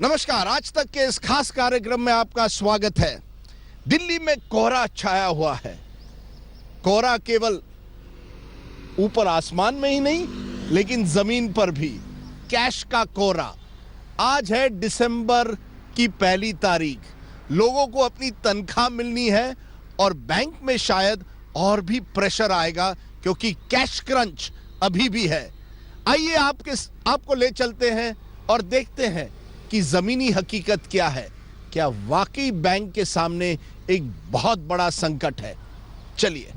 नमस्कार, आज तक के इस खास कार्यक्रम में आपका स्वागत है। दिल्ली में कोहरा छाया हुआ है। कोहरा केवल ऊपर आसमान में ही नहीं, लेकिन जमीन पर भी कैश का कोहरा। आज है दिसंबर की पहली तारीख। लोगों को अपनी तनख्वाह मिलनी है और बैंक में शायद और भी प्रेशर आएगा, क्योंकि कैश क्रंच अभी भी है। आइए आपको ले चलते हैं और देखते हैं कि जमीनी हकीकत क्या है। क्या वाकई बैंक के सामने एक बहुत बड़ा संकट है? चलिए।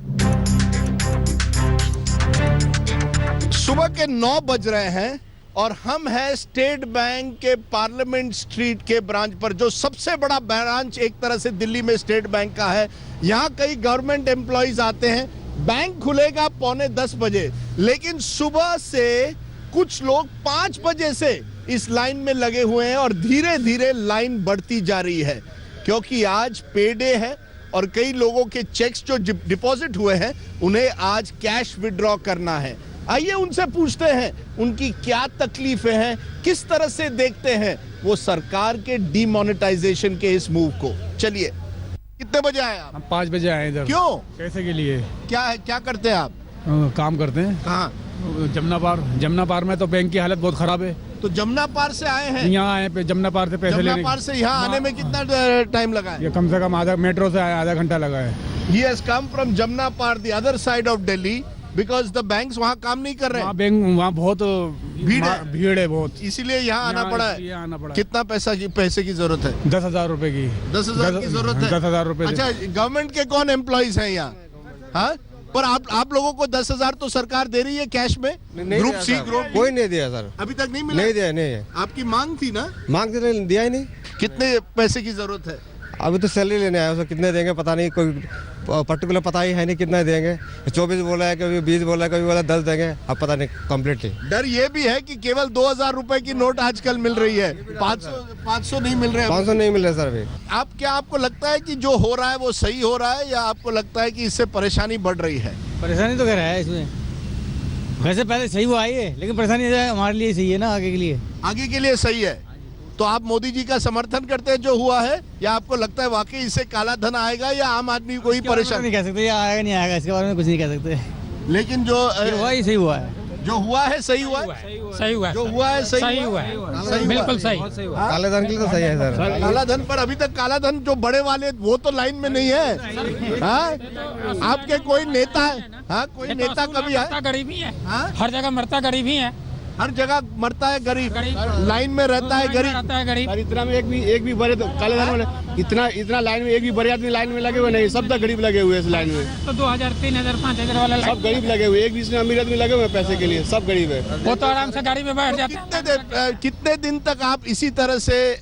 सुबह के 9 बज रहे हैं और हम हैं स्टेट बैंक के पार्लियामेंट स्ट्रीट के ब्रांच पर, जो सबसे बड़ा ब्रांच एक तरह से दिल्ली में स्टेट बैंक का है। यहां कई गवर्नमेंट एम्प्लॉइज आते हैं। बैंक खुलेगा 9:45 बजे, लेकिन सुबह से कुछ लोग 5 बजे से इस लाइन में लगे हुए हैं और धीरे धीरे लाइन बढ़ती जा रही है, क्योंकि आज पे डे है और कई लोगों के चेक्स जो डिपॉजिट हुए हैं उन्हें आज कैश विड्रॉ करना है। आइए उनसे पूछते हैं उनकी क्या तकलीफें हैं, किस तरह से देखते हैं वो सरकार के डीमोनेटाइजेशन के इस मूव को। चलिए। कितने बजे आए आप? हम 5 बजे आए इधर। क्यों? पैसे के लिए। क्या करते हैं आप? काम करते हैं। कहाँ? जमुना पार में तो बैंक की हालत बहुत खराब है। तो जमुना पार से आए हैं? यहाँ आए पे जमुना पार से पैसे लेने। जमुना पार से यहाँ आने में कितना टाइम लगा है? ये कम से कम मेट्रो से आधा घंटा लगा है। He has come from Jamna Par, the other side of Delhi, because the banks वहाँ काम नहीं कर रहे हैं। वहाँ बहुत भीड़ है बहुत, इसीलिए यहाँ आना पड़ा है। कितना पैसे की जरूरत है? 10,000 रुपए की। 10,000 की जरूरत है? 10,000 रुपए। अच्छा, गवर्नमेंट के कौन एम्प्लॉइज हैं यहाँ? हाँ, पर आप लोगों को 10,000 तो सरकार दे रही है कैश में। ग्रुप सी, ग्रुप कोई नहीं दिया सर, अभी तक नहीं मिला। नहीं दिया, नहीं है। आपकी मांग थी ना? मांग तो दिया ही नहीं। कितने पैसे की जरूरत है? अभी तो सैलरी लेने आया, उसको कितने देंगे पता नहीं, कोई पर्टिकुलर पता ही है नहीं कितना देंगे। 24 बोला है, कभी 20 बोला है, कभी बोला 10 देंगे, अब पता नहीं कम्प्लीटली। डर ये भी है कि केवल 2,000 रुपए की नोट आजकल मिल रही है, 500 नहीं मिल रहे। 500 नहीं मिल रहे सर अभी। आपको लगता है कि जो हो रहा है वो सही हो रहा है, या आपको लगता है कि इससे परेशानी बढ़ रही है? परेशानी तो कह रहा है इसमें, वैसे पहले सही हुआ है, लेकिन परेशानी हमारे लिए सही है ना, आगे के लिए। आगे के लिए सही है। तो आप मोदी जी का समर्थन करते हैं जो हुआ है, या आपको लगता है वाकई इससे काला धन आएगा, या आम आदमी को ही परेशान? नहीं कह सकते, या आएगा नहीं आएगा, इसके बारे में कुछ नहीं कह सकते। लेकिन जो हुआ ही सही हुआ है। जो हुआ है सही हुआ है। सही हुआ है। जो हुआ है सही हुआ है। बिल्कुल सही। काले धन के लिए तो सही है सर। काला धन पर अभी तक काला धन जो बड़े वाले वो तो लाइन में नहीं है। हाँ, आपके कोई नेता है? हाँ, कोई नेता कभी है? गरीबी है। हाँ? हर जगह मरता गरीबी है। हर जगह मरता है गरीब, लाइन में रहता है गरीब। इतना में एक भी बड़े काले धन वाले इतना लाइन में एक भी बड़े आदमी लाइन में लगे हुए नहीं, सब तक गरीब लगे हुए इस लाइन में। तो 2,000, 3,000, 5,000 वाला सब गरीब लगे हुए, एक भी इसमें अमीर आदमी लगे हुए पैसे के लिए, सब गरीब है। वो तो आराम से गाड़ी में बैठ जाता। कितने दिन तक आप इसी तरह से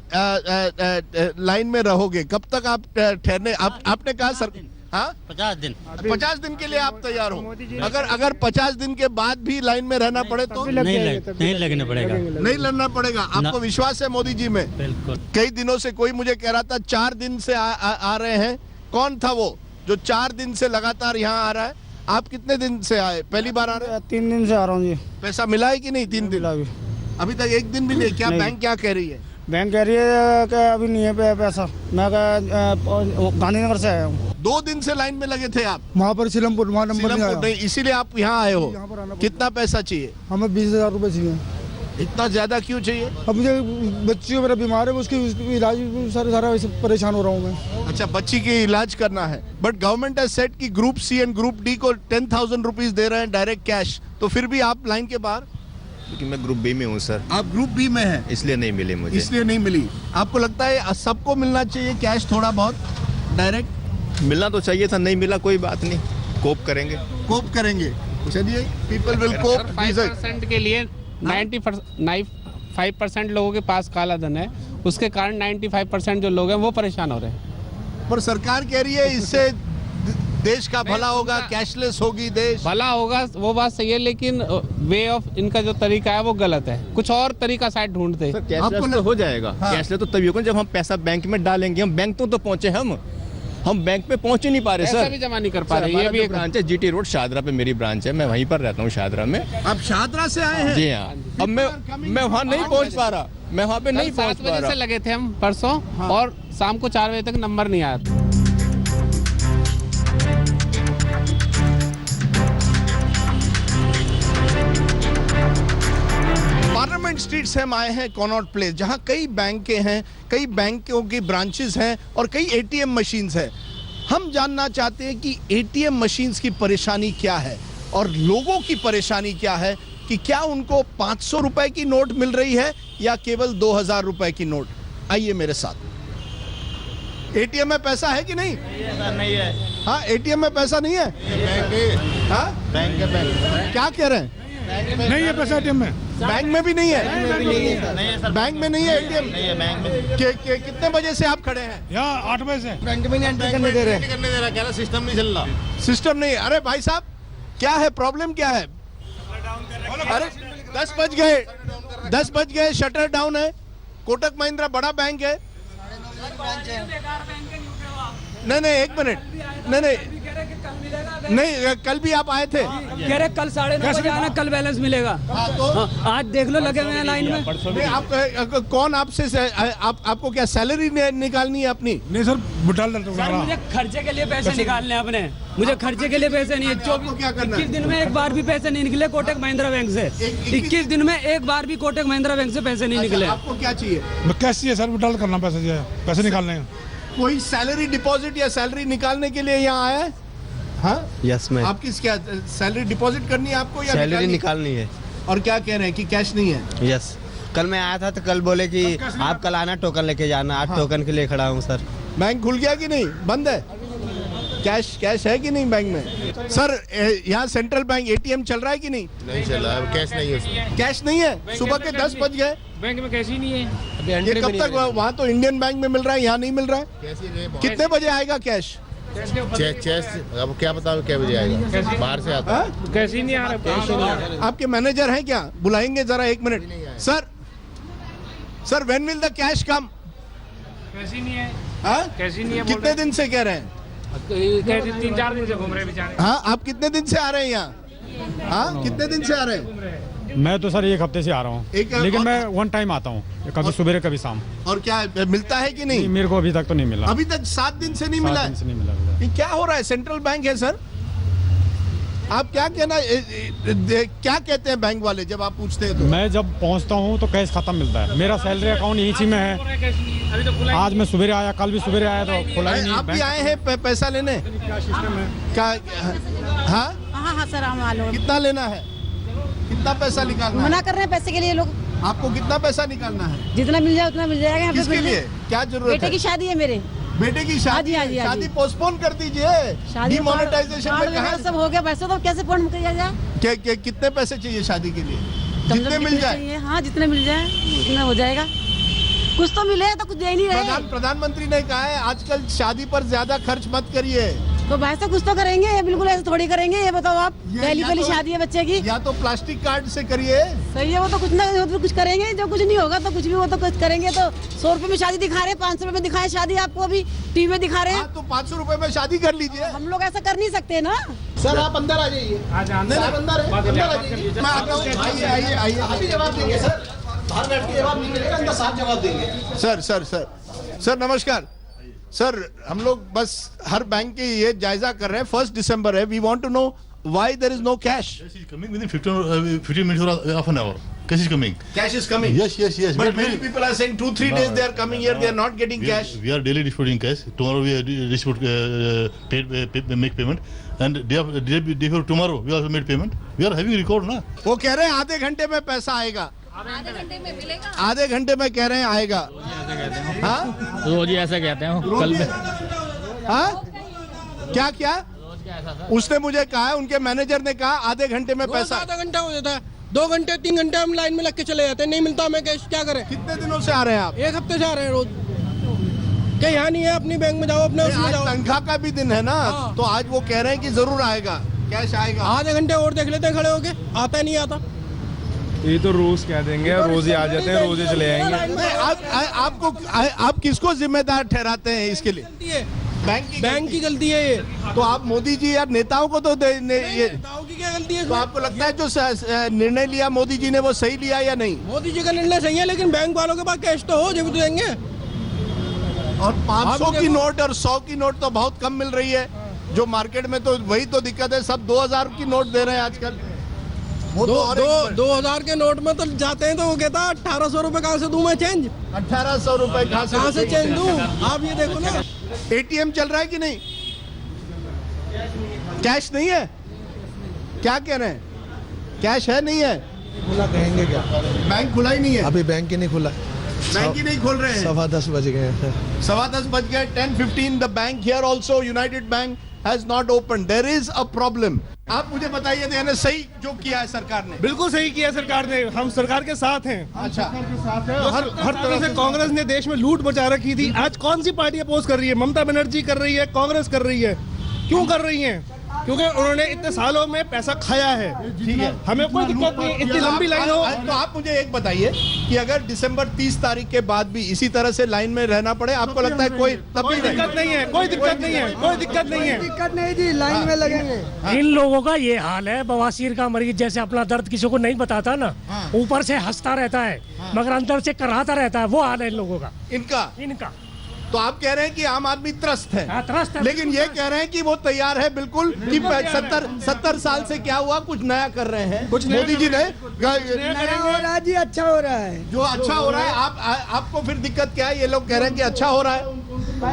लाइन में रहोगे? कब तक आप ठहरने? आपने कहा सर, हाँ, 50 दिन। 50 दिन के लिए आप तैयार हो? अगर 50 दिन के बाद भी लाइन में रहना पड़े तो नहीं लगना पड़ेगा। नहीं लड़ना पड़ेगा। आपको विश्वास है मोदी जी में? बिल्कुल। कई दिनों से कोई मुझे कह रहा था 4 दिन से आ रहे हैं। कौन था वो जो 4 दिन से लगातार यहाँ आ रहा है? आप कितने दिन से आए? पहली बार आ रहे हैं? 3 दिन से आ रहा हूँ जी। पैसा मिला है कि नहीं? 3 दिन अभी तक 1 दिन भी नहीं। क्या बैंक क्या कह रही है? बैंक कह रही है कि अभी नहीं है पैसा। मैं गांधीनगर से आया हूँ। 2 दिन से लाइन में लगे थे आप? वहाँ पर सिलमपुर, वहाँ नंबर नहीं, इसीलिए आप यहाँ आए हो। कितना पैसा चाहिए? हमें 20,000 रुपए चाहिए। इतना ज्यादा क्यों चाहिए? अब मुझे बच्ची मेरा बीमार है, उसकी इलाज सारा परेशान हो रहा हूँ मैं। अच्छा, बच्ची की इलाज करना है। बट गवर्नमेंट हैज सेड कि group C and group D को 10,000 रुपीज दे रहे हैं डायरेक्ट कैश, तो फिर भी आप लाइन के बाहर? क्योंकि मैं ग्रुप बी में हूँ सर। आप ग्रुप बी में हैं, इसलिए नहीं मिली मुझे। इसलिए नहीं मिली। आपको लगता है सबको मिलना चाहिए कैश थोड़ा बहुत डायरेक्ट? मिलना तो चाहिए था, नहीं मिला, कोई बात नहीं, कोप करेंगे। कोप करेंगे। चलिए, पीपल विल कोप। 5% के लिए 95% लोगों के पास काला धन है, उसके कारण 95% जो लोग हैं वो परेशान हो रहे हैं। पर सरकार कह रही है इससे देश का भला होगा, कैशलेस होगी देश। भला होगा, वो बात सही है, लेकिन वे ऑफ इनका जो तरीका है वो गलत है। कुछ और तरीका शायद ढूंढते। कैशलेस तो हो जाएगा। हाँ। कैशलेस तो तभी होगा जब हम पैसा बैंक में डालेंगे। हम बैंक तो पहुंचे, हम बैंक पे पहुंच ही नहीं पा रहे सर। पैसा भी जमा नहीं कर पा रहे। ये भी एक ब्रांच है जीटी रोड शादरा पे, मेरी ब्रांच है, मैं वहीं पर रहता हूँ शादरा में। आप शादरा से आए हैं? जी हाँ। अब मैं वहाँ नहीं पहुँच पा रहा। मैं वहाँ पे नहीं कल पहुँच 7 पा बजे रहा। से लगे थे हम परसों और शाम को 4 बजे तक नंबर नहीं आया था। पार्लियामेंट स्ट्रीट से हम आए हैं कॉनॉट प्लेस, जहां कई बैंकें हैं, कई बैंकों की ब्रांचेस हैं और कई एटीएम मशीन्स हैं। हम जानना चाहते हैं कि एटीएम मशीन्स की परेशानी क्या है और लोगों की परेशानी क्या है, कि क्या उनको 500 रुपए की नोट मिल रही है या केवल 2000 रुपए की नोट। आइए मेरे साथ। एटीएम में पैसा है कि नहीं? नहीं है। हाँ, एटीएम में पैसा नहीं है। हाँ, बैंक क्या कह रहे हैं? नहीं है पैसा एटीएम में। बैंक में भी नहीं है। नहीं है सर। बैंक में नहीं है एटीएम। नहीं है बैंक में। कितने बजे से आप खड़े हैं? यहाँ 8 बजे से। बैंक में नहीं एंट्री करने दे रहे। करने दे रहा, कह रहा सिस्टम नहीं चल रहा। सिस्टम नहीं। अरे भाई साहब, क्या है प्रॉब्लम, क्या है? अरे 10 बज गए, शटर डाउन है। कोटक महिंद्रा बड़ा बैंक है। नहीं, एक मिनट। नहीं, कल भी आप आए थे। कह रहे कल 9:30 बजे आना, कल बैलेंस मिलेगा। आज देख लो, लगे हुए हैं लाइन में। नहीं, आप कौन आपसे आपको क्या सैलरी निकालनी है अपनी? नहीं सर, बुटाल डालता सर, मुझे खर्चे के लिए पैसे निकालने हैं अपने। मुझे खर्चे के लिए पैसे नहीं है। 21 दिन में एक बार भी पैसे नहीं निकले कोटक महिंद्रा बैंक से। 21 दिन में एक बार भी कोटक महिंद्रा बैंक से पैसे नहीं निकले। आपको क्या चाहिए? कैश चाहिए सर, बुटाल करना पैसे चाहिए, पैसे निकालने हैं। कोई सैलरी डिपॉजिट या सैलरी निकालने के लिए यहाँ आया है? हाँ, यस मैं आपकी क्या सैलरी डिपॉजिट करनी है आपको या सैलरी निकालनी है। और क्या कह रहे हैं कि कैश नहीं है? यस, कल मैं आया था तो कल बोले कि आप कल आना, टोकन लेके जाना। आज टोकन के लिए खड़ा हूँ सर। बैंक खुल गया कि नहीं? बंद है? कैश है कि नहीं बैंक में? सर, यहाँ सेंट्रल बैंक एटीएम चल रहा है कि नहीं? नहीं चल रहा, कैश नहीं है। कैश नहीं है। सुबह के 10 बज गए, बैंक में कैश ही नहीं है। ये कब तक? वहाँ तो इंडियन बैंक में मिल रहा है, यहाँ नहीं मिल रहा है। कितने बजे आएगा कैश? चेस अब क्या बताओ क्या बजे आएगा, बाहर से आता है। कैश ही नहीं आ रहा। आपके मैनेजर हैं क्या? बुलाएंगे जरा, 1 minute. Sir, when will the cash come? Cash ही नहीं है। हाँ? कैश ही नहीं है। कितने दिन से कह रहे हैं? 3-4 दिन से घूम रहे बेचारे। हाँ, आप कितने दिन से आ रहे हैं यहाँ? हाँ, कितने दिन से आ रहे हैं? मैं तो सर 1 हफ्ते से आ रहा हूँ, लेकिन मैं 1 टाइम आता हूँ, कभी सुबह कभी शाम। और क्या मिलता है कि नहीं? मेरे को अभी तक तो नहीं मिला। अभी तक 7 दिन से नहीं मिला है। नहीं मिला। ये क्या हो रहा है? सेंट्रल बैंक है सर। आप क्या क्या कहते हैं बैंक वाले जब आप पूछते हैं तो? मैं जब पहुंचता हूं तो कैश खत्म मिलता है। मेरा सैलरी अकाउंट यहीं में है। आज मैं सुबह आया, कल भी सुबह आया तो खुला ही नहीं। आप भी आए हैं पैसा लेने? क्या? हाँ हाँ सर, हम मालूम। कितना लेना है? कितना पैसा निकालना है? मना कर रहे हैं पैसे के लिए लोग। आपको कितना पैसा निकालना है? जितना मिल जाए उतना मिल जाएगा। यहाँ पे किसके लिए? क्या जरूरत बेटे है? की शादी है मेरे। बेटे की शादी? हाँ जी। शादी पोस्टपोन कर दीजिए। शादी डिमोनेटाइजेशन में कहा सब हो गया, पैसे तो कैसे फोन किया जाए? कितने पैसे चाहिए शादी के लिए? कम जितने मिल जाए। चाहिए। हाँ, जितने मिल जाए उतना हो जाएगा। कुछ तो मिले तो कुछ दे नहीं रहे। प्रधानमंत्री ने कहा है आजकल शादी पर ज्यादा खर्च मत करिए। तो भाई साहब कुछ तो करेंगे, ये बिल्कुल ऐसे थोड़ी करेंगे। ये बताओ आप, पहली शादी है बच्चे की। या तो प्लास्टिक कार्ड से करिए। सही है, वो तो कुछ ना कुछ करेंगे। जो कुछ नहीं होगा तो कुछ भी वो तो कुछ करेंगे। तो 100 रुपए में शादी दिखा रहे हैं, 500 रुपए में दिखाए शादी आपको अभी टीवी में दिखा रहे हैं। तो 500 रुपए में शादी कर लीजिए। हम लोग ऐसा कर नहीं सकते ना। सर, आप अंदर आ जाइए। अंदर आ जाइए। मैं आता हूँ। आइए। अभी जवाब देंगे सर, बाहर बैठ के जवाब नहीं मिलेगा, अंदर साफ जवाब देंगे। सर नमस्कार। सर, हम लोग बस हर बैंक के ये जायजा कर रहे हैं। 1 दिसंबर है। We want to know why there is no cash. Cash is coming within 15 minutes or half an hour. Cash is coming. Cash is coming. Yes. But many people are saying 2-3 days they are coming here, they are not getting cash. We are daily distributing cash. Tomorrow we distribute, make payment, and day before tomorrow we also made payment. We are having record ना. वो कह रहे हैं आधे घंटे में पैसा आएगा। आधे घंटे में मिलेगा। आधे घंटे में कह रहे हैं आएगा। हाँ, रोज ही ऐसा कहते हैं। कल में हाँ क्या? उसने मुझे कहा है, उनके मैनेजर ने कहा आधे घंटे में पैसा। आधा घंटा हो जाता है, 2 घंटे 3 घंटे हम लाइन में लग के चले जाते हैं, नहीं मिलता हमें कैश। क्या करें? कितने दिनों से आ रहे हैं आप? 1 हफ्ते से आ रहे हैं रोज। क्या यहाँ नहीं है? अपनी बैंक में जाओ, अपने उसमें आज जाओ। तनख्वाह का भी दिन है ना। हाँ। तो आज वो कह रहे हैं कि जरूर आएगा, कैश आएगा। आधे घंटे और देख लेते हैं खड़े होके, आता नहीं आता। ये तो रोज कह देंगे, रोज ही आ जाते हैं, रोज ही चले जाएंगे। आप किसको जिम्मेदार ठहराते हैं इसके लिए? बैंक की गलती है ये। तो आप मोदी जी यार नेताओं को तो ये नेताओं की क्या गलती है? तो आपको लगता है जो निर्णय लिया मोदी जी ने वो सही लिया या नहीं? मोदी जी का निर्णय सही है, लेकिन बैंक वालों के पास कैश तो हो जब तो देंगे। और 500 की नोट और 100 की नोट तो बहुत कम मिल रही है जो मार्केट में, तो वही तो दिक्कत है। सब 2000 की नोट दे रहे हैं आजकल। वो तो 2000 के नोट में तो जाते हैं तो वो कहता 1800 रुपए कहाँ से दूं मैं चेंज? 1800 रुपए कहाँ से चेंज दूं? आप ये देखो ना। एटीएम चल रहा है कि नहीं? कैश नहीं है? क्या कह रहे हैं? कैश है नहीं है? खुला कहेंगे क्या? बैंक खुला ही नहीं है अभी बैंक ही नहीं खुला, बैंक ही नहीं खोल रहे हैं। 10:15 बज गए हैं। 10:15 बज गए। 10:15 the bank here also United Bank has not open. There is a problem. आप मुझे बताइए यानी सही जो किया है सरकार ने? बिल्कुल सही किया सरकार ने, हम सरकार के साथ हैं। अच्छा, हर तरह से कांग्रेस ने देश में लूट मचा रखी थी। आज कौन सी पार्टी अपोज कर रही है? ममता बनर्जी कर रही है, कांग्रेस कर रही है। क्यों कर रही है? क्योंकि उन्होंने इतने सालों में पैसा खाया है। ठीक है, हमें कोई दिक्कत नहीं, इतनी लंबी लाइन हो। तो आप मुझे एक बताइए कि अगर दिसंबर 30 तारीख के बाद भी इसी तरह से लाइन में रहना पड़े, आपको लगता है कोई तब भी दिक्कत नहीं है? कोई दिक्कत नहीं है, कोई दिक्कत नहीं है। दिक्कत नहीं जी, लाइन में लगेंगे। इन लोगों का ये हाल है, बवासीर का मरीज जैसे अपना दर्द किसी को नहीं बताता ना, ऊपर से हंसता रहता है मगर अंदर से कराहता रहता है, वो हाल है इन लोगों का। इनका तो आप कह रहे हैं कि आम आदमी त्रस्त है, त्रस्त है। लेकिन ये कह रहे हैं कि वो तैयार है बिल्कुल कि 70 साल से क्या हुआ, कुछ नया कर रहे हैं। कुछ मोदी जी ने नया हो रहा है जी, अच्छा हो रहा है। जो अच्छा हो रहा है, आपको फिर दिक्कत क्या है? ये लोग कह रहे हैं कि अच्छा हो रहा है।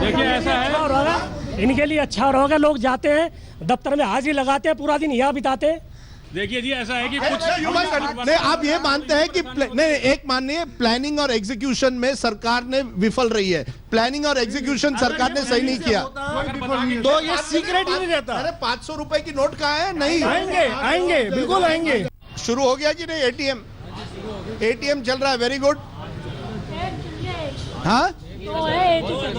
देखिए ऐसा है, इनके लिए अच्छा होगा। लोग जाते हैं दफ्तर में हाजिरी लगाते हैं, पूरा दिन यहाँ बिताते हैं। देखिए जी ऐसा है कि नहीं, आप ये मानते हैं कि नहीं, एक मानिए प्लानिंग और एग्जीक्यूशन में सरकार ने विफल रही है। प्लानिंग और एग्जीक्यूशन सरकार ने सही नहीं किया तो ये सीक्रेट ही नहीं रहता। अरे 500 रुपए की नोट कहाँ है? नहीं आएंगे बिल्कुल आएंगे। शुरू हो गया कि नहीं? एटीएम चल रहा है, वेरी गुड। हाँ,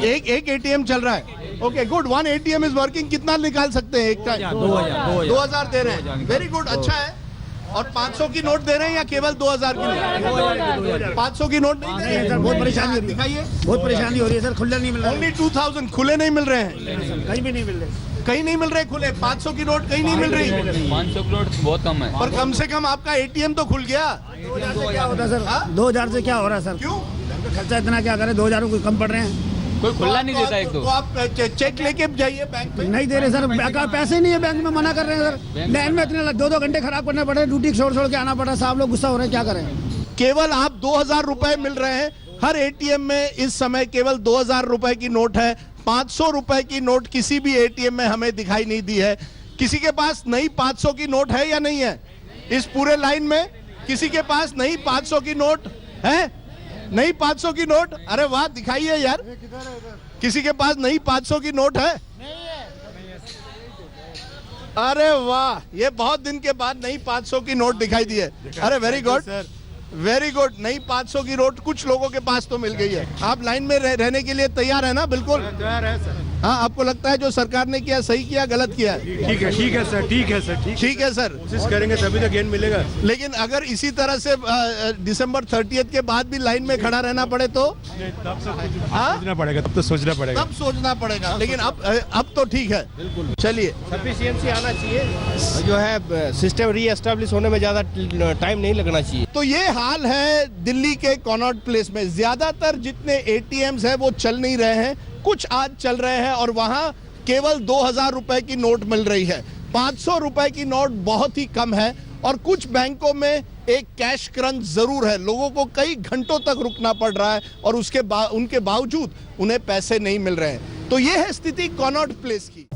एक एटीएम चल रहा है, okay good. 1 ATM is working. कितना निकाल सकते हैं एक टाइम? 2000 दे रहे हैं, वेरी गुड, अच्छा है। और 500 की नोट दे रहे हैं या केवल 2000 की नोट? 500 की नोट नहीं दे रहे हैं। बहुत परेशानी हो रही है, दिखाइए। बहुत परेशानी हो रही है सर, खुला नहीं मिल रहा। ओनली 2000 खुले नहीं मिल रहे हैं, कहीं भी नहीं मिल रहे, कहीं नहीं मिल रहे खुले। 500 की नोट कहीं नहीं मिल रही। 500 की नोट बहुत कम है। और कम से कम आपका एटीएम तो खुल गया। 2000 से क्या होता है सर? 2000 से क्या हो रहा है सर? क्यों? खर्चा इतना क्या करे, 2000 कोई कम पड़ रहे हैं। कोई खुला नहीं देता। एक तो आप चेक लेके जाइए बैंक में। नहीं दे रहे सर, पैसे ही नहीं है बैंक में, मना कर रहे हैं सर। लाइन में इतने 2-2 घंटे खराब करने पड़े, ड्यूटी छोड़ के आना पड़ा। साहब लोग गुस्सा हो रहे हैं, क्या करें? केवल आप 2000 रुपए मिल रहे हैं हर एटीएम में। इस समय केवल 2000 रुपए की नोट है। 500 रुपए की नोट किसी भी एटीएम में हमें दिखाई नहीं दी है। किसी के पास नई 500 की नोट है या नहीं है? इस पूरे लाइन में किसी के पास नई 500 की नोट है? नई 500 की नोट? अरे वाह, दिखाइए यार। किसी के पास नई 500 की नोट है? अरे वाह, ये बहुत दिन के बाद नई 500 की नोट दिखाई दी है। अरे वेरी गुड, वेरी गुड। नई 500 की नोट कुछ लोगों के पास तो मिल गई है। आप लाइन में रहने के लिए तैयार है ना? बिल्कुल तैयार है सर। हाँ, आपको लगता है जो सरकार ने किया सही किया, गलत किया? ठीक है सर, ठीक है सर, ठीक है सर। कोशिश करेंगे तभी तो गेन मिलेगा। लेकिन अगर इसी तरह से दिसंबर 30 के बाद भी लाइन में खड़ा रहना पड़े तो सोचना पड़ेगा, तब तो सोचना पड़ेगा। तब सोचना पड़ेगा। लेकिन अब तो ठीक है। चलिए, सफिशिएंसी आना चाहिए, जो है सिस्टम रीएस्टैब्लिश होने में ज्यादा टाइम नहीं लगना चाहिए। तो ये हाल है दिल्ली के कॉनॉट प्लेस में। ज्यादातर जितने एटीएम्स हैं वो चल नहीं रहे हैं, कुछ आज चल रहे हैं और वहां केवल 2000 रुपए की नोट मिल रही है। 500 रुपए की नोट बहुत ही कम है और कुछ बैंकों में एक कैश क्रंच जरूर है। लोगों को कई घंटों तक रुकना पड़ रहा है और उनके बावजूद उन्हें पैसे नहीं मिल रहे हैं। तो ये है स्थिति कॉनॉट प्लेस की।